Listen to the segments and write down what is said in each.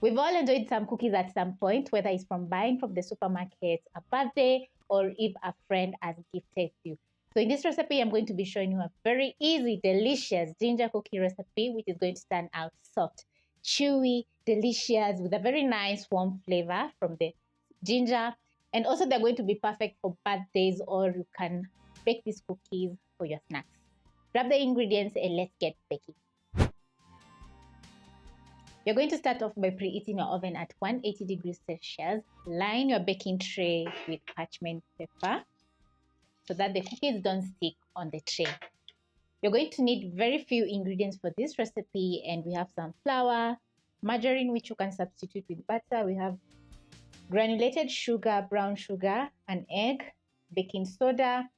We've all enjoyed some cookies at some point, whether it's from buying from the supermarket, a birthday, or if a friend has gifted you. So in this recipe, I'm going to be showing you a very easy, delicious ginger cookie recipe, which is going to turn out soft, chewy, delicious, with a very nice warm flavor from the ginger. And also they're going to be perfect for birthdays, or you can bake these cookies for your snacks. Grab the ingredients and let's get baking. You're going to start off by preheating your oven at 180 degrees Celsius. Line your baking tray with parchment paper so that the cookies don't stick on the tray. You're going to need very few ingredients for this recipe, and we have some flour, margarine, which you can substitute with butter. We have granulated sugar, brown sugar, an egg, baking soda,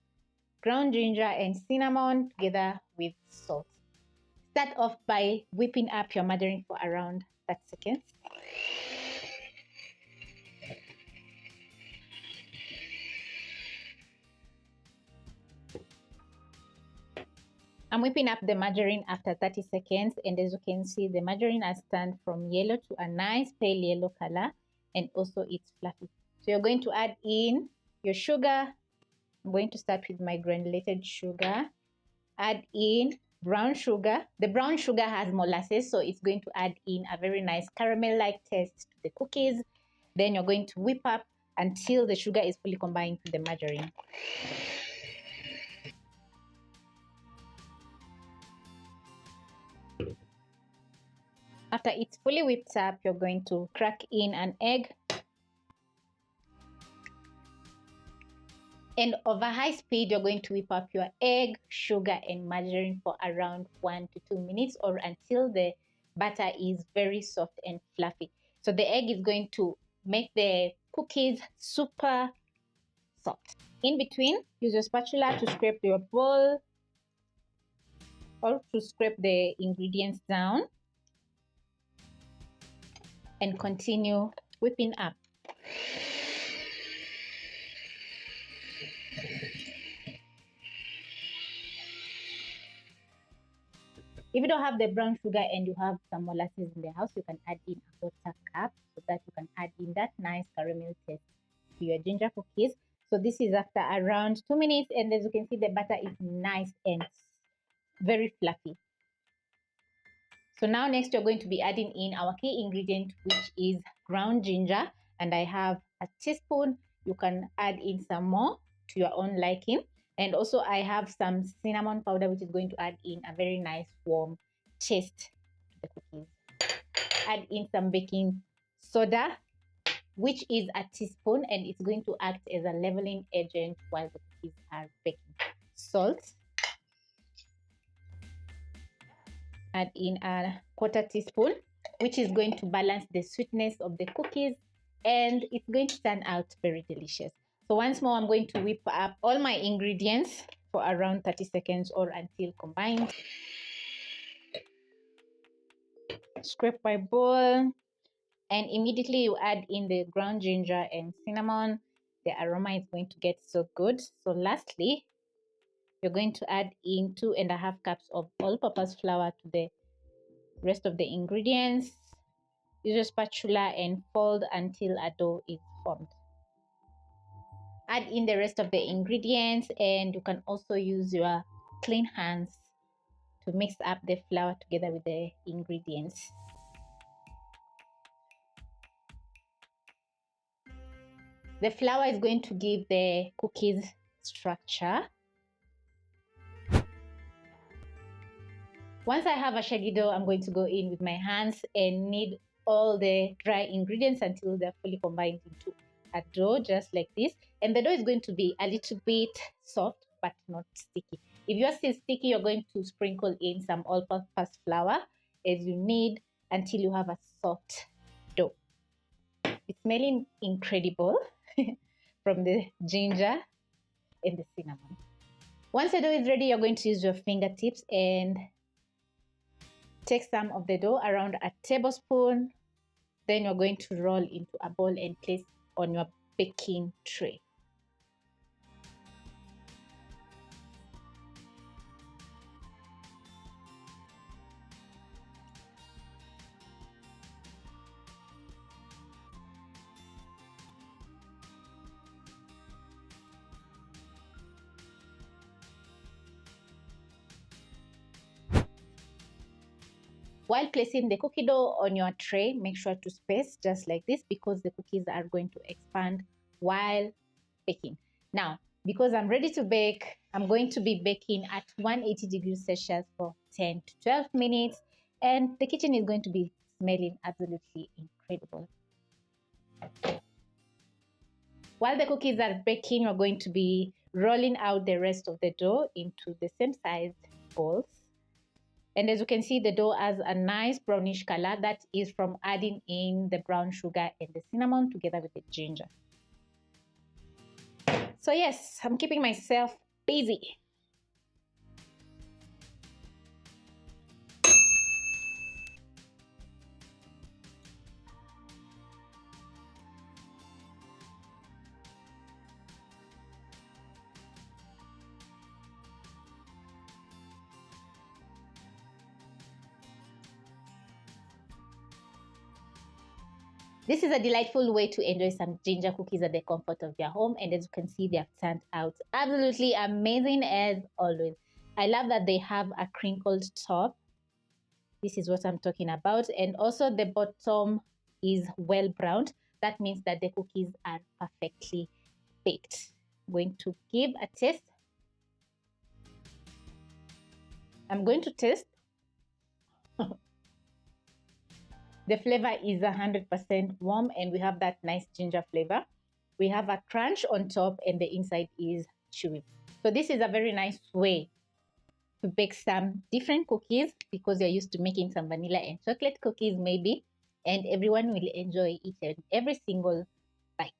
ground ginger, and cinnamon together with salt. Start off by whipping up your margarine for around 30 seconds. I'm whipping up the margarine after 30 seconds, and as you can see, the margarine has turned from yellow to a nice pale yellow color, and also it's fluffy. So you're going to add in your sugar. I'm going to start with my granulated sugar. Add in brown sugar. The brown sugar has molasses, so it's going to add in a very nice caramel-like taste to the cookies. Then you're going to whip up until the sugar is fully combined with the margarine. After it's fully whipped up, you're going to crack in an egg. And over high speed, you're going to whip up your egg, sugar, and margarine for around 1 to 2 minutes, or until the batter is very soft and fluffy. So the egg is going to make the cookies super soft. In between, use your spatula to scrape your bowl or to scrape the ingredients down, and continue whipping up. If you don't have the brown sugar and you have some molasses in the house, you can add in a quarter cup so that you can add in that nice caramel taste to your ginger cookies. So this is after around 2 minutes, and as you can see, the butter is nice and very fluffy. So now next, you're going to be adding in our key ingredient, which is ground ginger, and I have a teaspoon. You can add in some more to your own liking. And also I have some cinnamon powder, which is going to add in a very nice warm taste to the cookies. Add in some baking soda, which is a teaspoon, and it's going to act as a leveling agent while the cookies are baking. Salt. Add in a quarter teaspoon, which is going to balance the sweetness of the cookies, and it's going to turn out very delicious. So once more, I'm going to whip up all my ingredients for around 30 seconds or until combined. Scrape my bowl, and immediately you add in the ground ginger and cinnamon. The aroma is going to get so good. So lastly, you're going to add in 2.5 cups of all-purpose flour to the rest of the ingredients. Use your spatula and fold until a dough is formed. Add in the rest of the ingredients, and you can also use your clean hands to mix up the flour together with the ingredients. The flour is going to give the cookies structure. Once I have a shaggy dough, I'm going to go in with my hands and knead all the dry ingredients until they're fully combined into a dough, just like this. And the dough is going to be a little bit soft, but not sticky. If you're still sticky, you're going to sprinkle in some all-purpose flour as you knead until you have a soft dough. It's smelling incredible from the ginger and the cinnamon. Once the dough is ready, you're going to use your fingertips and take some of the dough, around a tablespoon. Then you're going to roll into a bowl and place on your baking tray. While placing the cookie dough on your tray, make sure to space just like this because the cookies are going to expand while baking. Now, because I'm ready to bake, I'm going to be baking at 180 degrees Celsius for 10 to 12 minutes, and the kitchen is going to be smelling absolutely incredible. While the cookies are baking, we're going to be rolling out the rest of the dough into the same sized balls. And as you can see, the dough has a nice brownish color. That is from adding in the brown sugar and the cinnamon together with the ginger. So yes, I'm keeping myself busy. This is a delightful way to enjoy some ginger cookies at the comfort of your home. And as you can see, they have turned out absolutely amazing as always. I love that they have a crinkled top. This is what I'm talking about. And also the bottom is well browned. That means that the cookies are perfectly baked. I'm going to give a taste. I'm going to taste. The flavor is 100% warm and we have that nice ginger flavor. We have a crunch on top and the inside is chewy. So this is a very nice way to bake some different cookies because you're used to making some vanilla and chocolate cookies maybe, and everyone will enjoy each and every single bite.